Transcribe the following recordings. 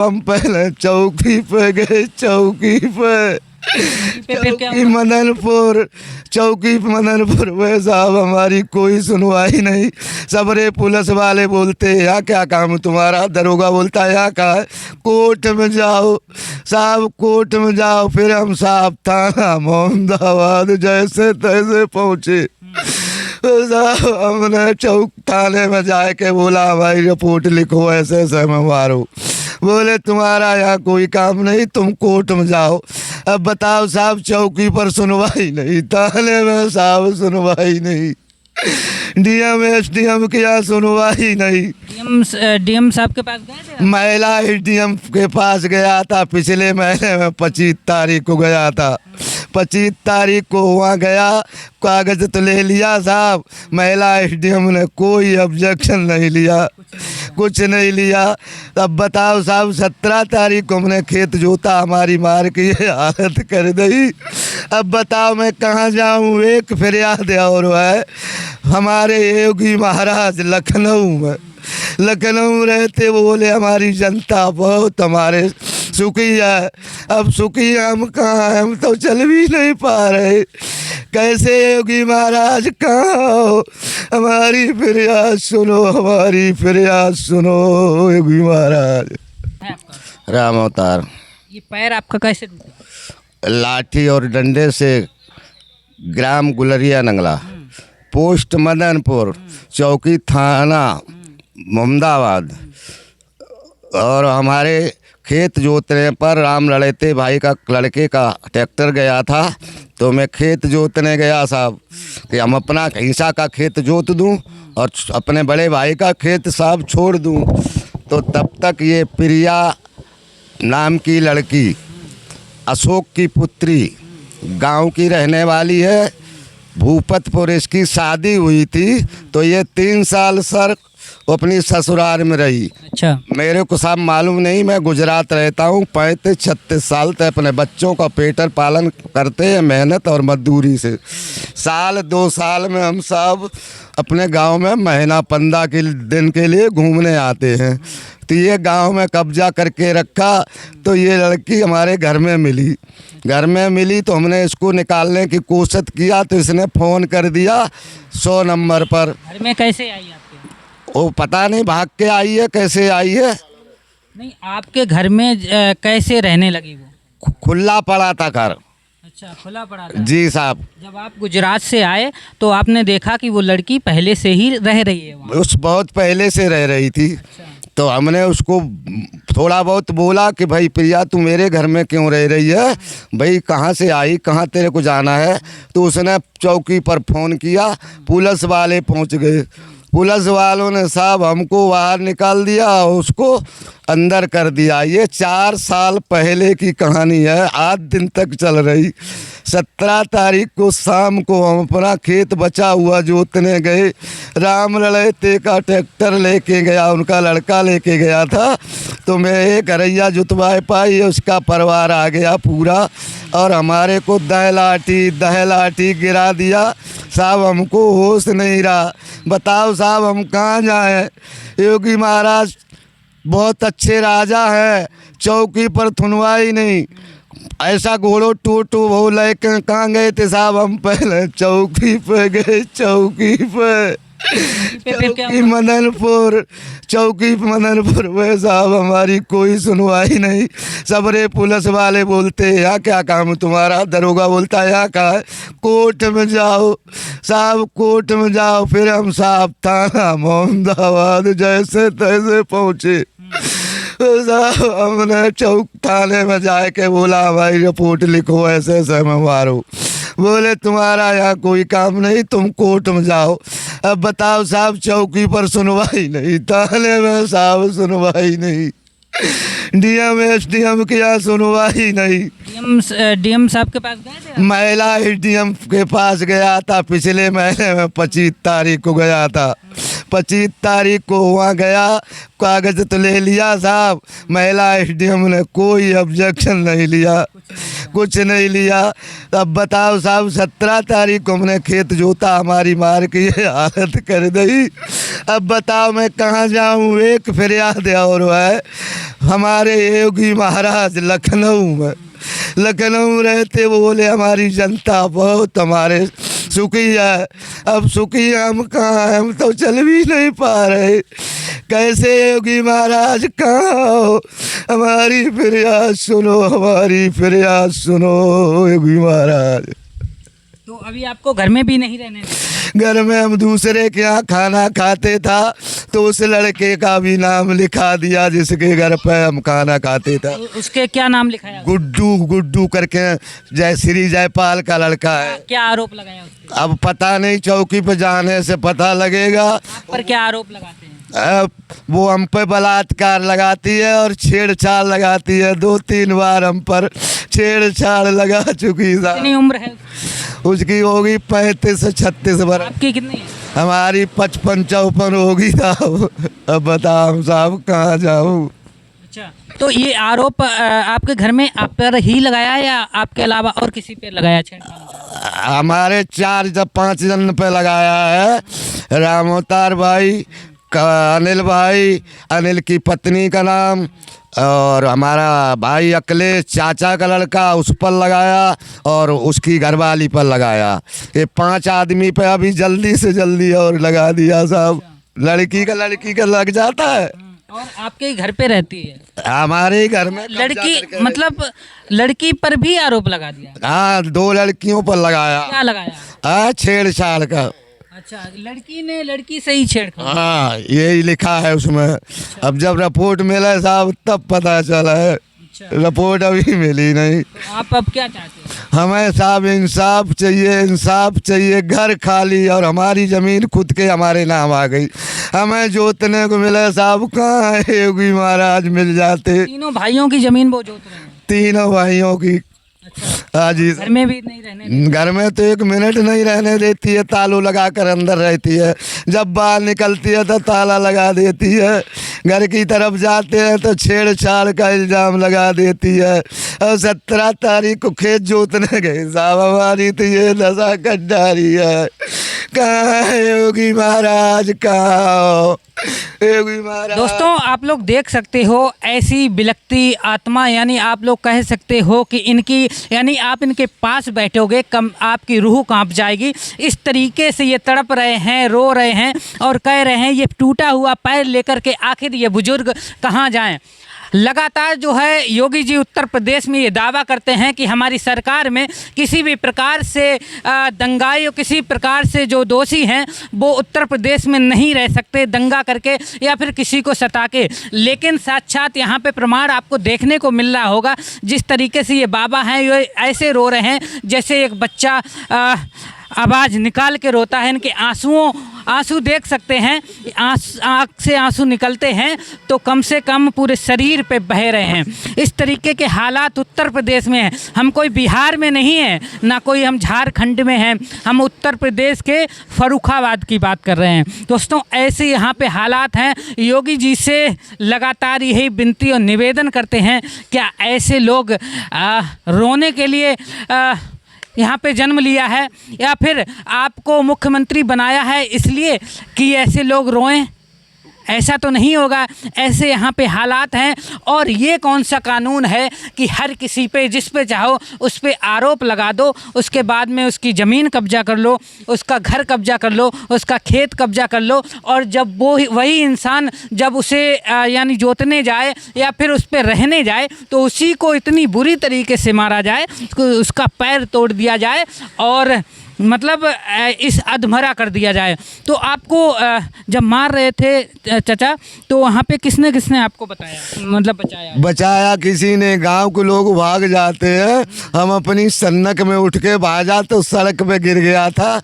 हम पहले चौकी पे गए, चौकी पे फिर क्या चौकी हुआ? मदनपुर, चौकी मदनपुर में साहब हमारी कोई सुनवाई नहीं। सबरे पुलिस वाले बोलते यहाँ क्या काम है तुम्हारा, दरोगा बोलता है यहाँ का है, कोर्ट में जाओ साहब, कोर्ट में जाओ। फिर हम साहब थाना मोहम्मदाबाद जैसे तैसे पहुँचे। साहब हमने चौक थाने में जाके बोला हमारी रिपोर्ट लिखो, ऐसे ऐसे मैं मारो। बोले तुम्हारा यहाँ कोई काम नहीं, तुम कोर्ट में जाओ। अब बताओ साहब, चौकी पर सुनवाई नहीं, थाने में साहब सुनवाई नहीं, डीएम एसडीएम के यहाँ सुनवाई नहीं। डीएम साहब के पास गए थे? महिला एसडीएम के पास गया था, पिछले महीने में 25 तारीख को गया था। 25 तारीख को वहाँ गया, कागज तो ले लिया साहब, महिला एसडीएम ने कोई ऑब्जेक्शन नहीं लिया, कुछ नहीं लिया। अब बताओ साहब, 17 तारीख को हमने खेत जोता, हमारी मार की ये हालत कर दी। अब बताओ मैं कहाँ जाऊँ। एक फरियाद और है, हमारे योगी महाराज लखनऊ में, लखनऊ रहते, वो बोले हमारी जनता बहुत हमारे सुखी है। अब सुखी हम कहाँ हैं, हम तो चल भी नहीं पा रहे। कैसे योगी महाराज कहाँ हो, हमारी फरियाद सुनो, हमारी फरियाद सुनो योगी महाराज। है आपका? राम अवतार। ये पैर आपका कैसे टूटा? लाठी और डंडे से, ग्राम गुलरिया नंगला, पोस्ट मदनपुर, चौकी थाना मोहम्मदाबाद। और हमारे खेत जोतने पर राम लड़ते भाई का लड़के का ट्रैक्टर गया था, तो मैं खेत जोतने गया साहब कि हम अपना हिस्सा का खेत जोत दूं और अपने बड़े भाई का खेत साहब छोड़ दूं। तो तब तक ये प्रिया नाम की लड़की, अशोक की पुत्री, गांव की रहने वाली है, भूपतपुर इसकी शादी हुई थी। तो ये 3 साल सर अपनी ससुराल में रही। अच्छा। मेरे को सब मालूम नहीं, मैं गुजरात रहता हूँ। 35-36 साल तक अपने बच्चों का पेटर पालन करते हैं, मेहनत और मजदूरी से। साल 2 साल में हम सब अपने गांव में महीना 15 के दिन के लिए घूमने आते हैं। तो ये गांव में कब्जा करके रखा, तो ये लड़की हमारे घर में मिली। घर में मिली तो हमने इसको निकालने की कोशिश किया, तो इसने फ़ोन कर दिया 100 नंबर पर। घर में कैसे आई आपके? वो पता नहीं भाग के आई है, कैसे आई है। नहीं, आपके घर में कैसे रहने लगी वो? खुला पड़ा था घर। अच्छा, खुला पड़ा था। जी साहब। जब आप गुजरात से आए तो आपने देखा कि वो लड़की पहले से ही रह रही है वहाँ? उस बहुत पहले से रह रही थी। अच्छा। तो हमने उसको थोड़ा बहुत बोला कि भाई प्रिया तू मेरे घर में क्यों रह रही है, भाई कहाँ से आई, कहाँ तेरे को जाना है। तो उसने चौकी पर फ़ोन किया, पुलिस वाले पहुँच गए। पुलिस वालों ने साहब हमको बाहर निकाल दिया, उसको अंदर कर दिया। ये 4 साल पहले की कहानी है, आज दिन तक चल रही। 17 तारीख को शाम को हम अपना खेत बचा हुआ जोतने गए। राम लड़ते का ट्रैक्टर लेके गया, उनका लड़का लेके गया था। तो मैं एक घरैया जुतवाए पाई, उसका परिवार आ गया पूरा, और हमारे को दह लाठी गिरा दिया साहब। हमको होश नहीं रहा। बताओ साहब हम कहाँ जाएं। योगी महाराज बहुत अच्छे राजा हैं, चौकी पर सुनवाई नहीं। ऐसा घोड़ो टूटू वो लेके कहाँ गए थे साहब, हम पहले चौकी पे गए, चौकी पे फिर क्या चौकी हुआ? मदनपुर, चौकी मदनपुर में साहब हमारी कोई सुनवाई नहीं। सबरे पुलिस वाले बोलते यहाँ क्या काम है तुम्हारा, दरोगा बोलता है यहाँ का है, कोर्ट में जाओ साहब, कोर्ट में जाओ। फिर हम साहब थाना मोहम्मदाबाद जैसे तैसे पहुँचे। साहब हमने चौक थाने में जाके बोला हमारी रिपोर्ट लिखो, ऐसे ऐसे मैं मारो। बोले तुम्हारा यहाँ कोई काम नहीं, तुम कोर्ट में जाओ। अब बताओ साहब, चौकी पर सुनवाई नहीं, थाने में साहब सुनवाई नहीं, डीएम एसडीएम के यहाँ सुनवाई नहीं। डीएम साहब के पास गए थे? महिला एसडीएम के पास गया था, पिछले महीने में 25 तारीख को गया था। 25 तारीख को वहाँ गया, कागज तो ले लिया साहब, महिला एसडीएम ने कोई ऑब्जेक्शन नहीं लिया, कुछ नहीं लिया। अब बताओ साहब, 17 तारीख को हमने खेत जोता, हमारी मार की ये हालत कर दी। अब बताओ मैं कहाँ जाऊँ। एक फरियाद और है, हमारे योगी महाराज लखनऊ में, लखनऊ रहते, वो बोले हमारी जनता बहुत हमारे सुखी है। अब सुखी हम कहाँ हैं, हम तो चल भी नहीं पा रहे। कैसे योगी महाराज कहाँ हो, हमारी फरियाद सुनो, हमारी फरियाद सुनो योगी महाराज। तो अभी आपको घर में भी नहीं रहने देते? घर में हम दूसरे के यहाँ खाना खाते था, तो उस लड़के का भी नाम लिखा दिया जिसके घर पे हम खाना खाते था। उसके क्या नाम लिखाया? गुड्डू, गुड्डू करके, जय श्री जयपाल का लड़का है। क्या आरोप लगाया उस पे? अब पता नहीं, चौकी पे जाने से पता लगेगा। आप पर क्या आरोप लगाते हैं? अब वो हम पे बलात्कार लगाती है और छेड़छाड़ लगाती है। 2-3 बार हम पर छेड़छाड़ लगा चुकी है। कितनी उम्र है? उसकी होगी 35-36 वर्ष। आपकी कितनी है? हमारी 55-54 होगी साहब। अब बताओ हम साहब कहाँ जाऊँ। अच्छा, तो ये आरोप आपके घर में आप पर ही लगाया या आपके अलावा और किसी पे लगाया छेड़खानी? हमारे 4-5 जन पे लगाया है। रामोतार भाई, अनिल भाई, अनिल की पत्नी का नाम, और हमारा भाई अखिलेश चाचा का लड़का, उस पर लगाया, और उसकी घरवाली पर लगाया। ये 5 आदमी पे अभी जल्दी से जल्दी और लगा दिया साहब। लड़की का लग जाता है। और आपके ही घर पे रहती है? हमारे ही घर में लड़की, मतलब लड़की पर भी आरोप लगा दिया? हाँ, 2 लड़कियों पर लगाया। क्या लगाया? हाँ, छेड़छाड़ का। अच्छा, लड़की ने लड़की से ही छेड़खानी? हाँ, यही लिखा है उसमें। अब जब रिपोर्ट मिला साहब तब पता चला है। अच्छा, रिपोर्ट अभी मिली नहीं। तो आप अब क्या चाहते हैं? हमें साहब इंसाफ चाहिए, इंसाफ चाहिए। घर खाली और हमारी ज़मीन खुद के हमारे नाम आ गई। हमें जोतने को मिले साहब, कहाँ है योगी महाराज, मिल जाते। तीनों भाइयों की जमीन वो जोत रहे हैं? तीनों भाइयों की। अच्छा, हाँ जी। घर में भी नहीं रहने देते? घर में तो 1 मिनट नहीं रहने देती है, तालू लगा कर अंदर रहती है। जब बाहर निकलती है तो ताला लगा देती है। घर की तरफ जाते हैं तो छेड़छाड़ का इल्ज़ाम लगा देती है। और 17 तारीख को खेत जोतने गए साहब, हमारी तो ये दशा कर डाली है। कहाँ है योगी महाराज, कहाँ हो योगी महाराज? दोस्तों, आप लोग देख सकते हो ऐसी बिलखती आत्मा, यानी आप लोग कह सकते हो कि इनकी, यानी आप इनके पास बैठोगे कम आपकी रूह कांप जाएगी। इस तरीके से ये तड़प रहे हैं, रो रहे हैं और कह रहे हैं ये टूटा हुआ पैर लेकर के आखिर ये बुजुर्ग कहाँ जाएं। लगातार जो है योगी जी उत्तर प्रदेश में ये दावा करते हैं कि हमारी सरकार में किसी भी प्रकार से दंगाई और किसी प्रकार से जो दोषी हैं वो उत्तर प्रदेश में नहीं रह सकते दंगा करके या फिर किसी को सता के। लेकिन साक्षात यहाँ पे प्रमाण आपको देखने को मिल रहा होगा। जिस तरीके से ये बाबा हैं ये ऐसे रो रहे हैं जैसे एक बच्चा आवाज़ निकाल के रोता है। इनके आंसू देख सकते हैं, आँख से आंसू निकलते हैं तो कम से कम पूरे शरीर पे बह रहे हैं। इस तरीके के हालात उत्तर प्रदेश में हैं। हम कोई बिहार में नहीं हैं, ना कोई हम झारखंड में हैं, हम उत्तर प्रदेश के फर्रुखाबाद की बात कर रहे हैं। दोस्तों, ऐसे यहाँ पे हालात हैं। योगी जी से लगातार यही विनती और निवेदन करते हैं, क्या ऐसे लोग रोने के लिए यहाँ पे जन्म लिया है या फिर आपको मुख्यमंत्री बनाया है इसलिए कि ऐसे लोग रोएं? ऐसा तो नहीं होगा। ऐसे यहाँ पे हालात हैं। और ये कौन सा कानून है कि हर किसी पे जिस पे चाहो उस पे आरोप लगा दो, उसके बाद में उसकी ज़मीन कब्जा कर लो, उसका घर कब्जा कर लो, उसका खेत कब्जा कर लो, और जब वही इंसान जब उसे यानी जोतने जाए या फिर उस पे रहने जाए तो उसी को इतनी बुरी तरीके से मारा जाए, उसका पैर तोड़ दिया जाए और मतलब इस अधमरा कर दिया जाए। तो आपको जब मार रहे थे चाचा तो वहाँ पे किसने किसने आपको बताया, मतलब बचाया? किसी ने, गांव के लोग भाग जाते हैं। हम अपनी सन्नक में उठ के भागा तो सड़क पे गिर गया था।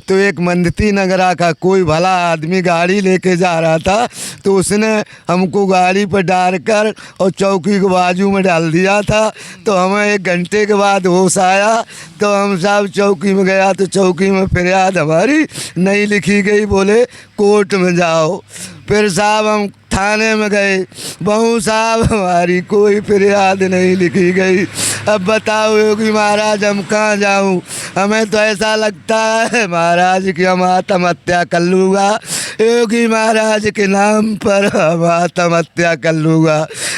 तो एक मंदती नगरा का कोई भला आदमी गाड़ी लेके जा रहा था, तो उसने हमको गाड़ी पर डाल कर और चौकी के बाजू में डाल दिया था। तो हमें 1 घंटे के बाद होश आया तो हम साहब चौकी में गया तो चौकी में फरियाद हमारी नहीं लिखी गई, बोले कोर्ट में जाओ। फिर साहब हम थाने में गए, बहू साहब हमारी कोई फरियाद नहीं लिखी गई। अब बताओ योगी महाराज हम कहाँ जाऊँ? हमें तो ऐसा लगता है महाराज कि हम आत्महत्या कर लूँगा। योगी महाराज के नाम पर हम आत्महत्या कर लूँगा,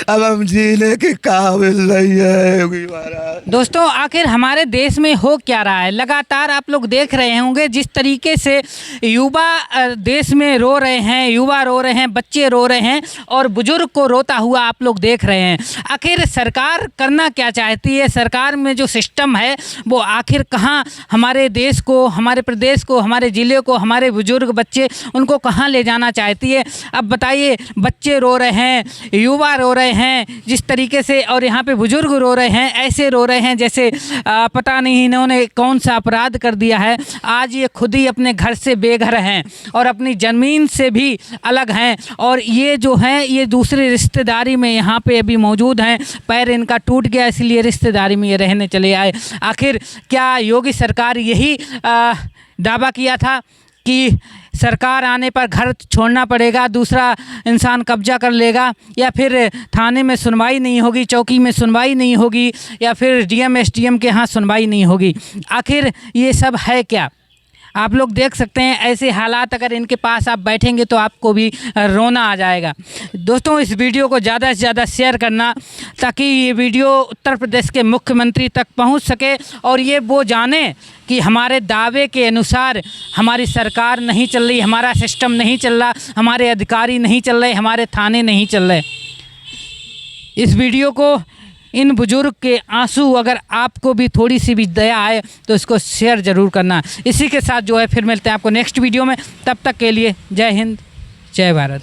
अब हम जीने के काबिल नहीं है योगी महाराज। दोस्तों आखिर हमारे देश में हो क्या रहा है? लगातार आप लोग देख रहे होंगे जिस तरीके से युवा देश में रो रहे हैं, युवा रो रहे हैं, बच्चे रो रहे हैं और बुजुर्ग को रोता हुआ आप लोग देख रहे हैं। आखिर सरकार करना क्या चाहती है? सरकार में जो सिस्टम है वो आखिर कहाँ हमारे देश को, हमारे प्रदेश को, हमारे ज़िले को, हमारे बुजुर्ग बच्चे उनको कहाँ ले जाना चाहती है? अब बताइए, बच्चे रो रहे हैं, युवा रो रहे हैं जिस तरीके से, और यहाँ पे बुजुर्ग रो रहे हैं, ऐसे रो रहे हैं जैसे पता नहीं इन्होंने कौन सा अपराध कर दिया है। आज ये खुद ही अपने घर से बेघर हैं और अपनी ज़मीन से भी अलग हैं, और ये जो हैं ये दूसरे रिश्तेदारी में यहाँ पे अभी मौजूद हैं। पैर इनका टूट गया इसलिए रिश्तेदारी में ये रहने चले आए। आखिर क्या योगी सरकार यही दावा किया था कि सरकार आने पर घर छोड़ना पड़ेगा, दूसरा इंसान कब्जा कर लेगा, या फिर थाने में सुनवाई नहीं होगी, चौकी में सुनवाई नहीं होगी, या फिर डीएम एसडीएम के यहाँ सुनवाई नहीं होगी? आखिर ये सब है क्या? आप लोग देख सकते हैं ऐसे हालात अगर इनके पास आप बैठेंगे तो आपको भी रोना आ जाएगा। दोस्तों इस वीडियो को ज़्यादा से ज़्यादा शेयर करना ताकि ये वीडियो उत्तर प्रदेश के मुख्यमंत्री तक पहुंच सके और ये वो जाने कि हमारे दावे के अनुसार हमारी सरकार नहीं चल रही, हमारा सिस्टम नहीं चल रहा, हमारे अधिकारी नहीं चल रहे, हमारे थाने नहीं चल रहे। इस वीडियो को, इन बुजुर्ग के आंसू अगर आपको भी थोड़ी सी भी दया आए तो इसको शेयर ज़रूर करना। इसी के साथ जो है फिर मिलते हैं आपको नेक्स्ट वीडियो में। तब तक के लिए जय हिंद, जय भारत।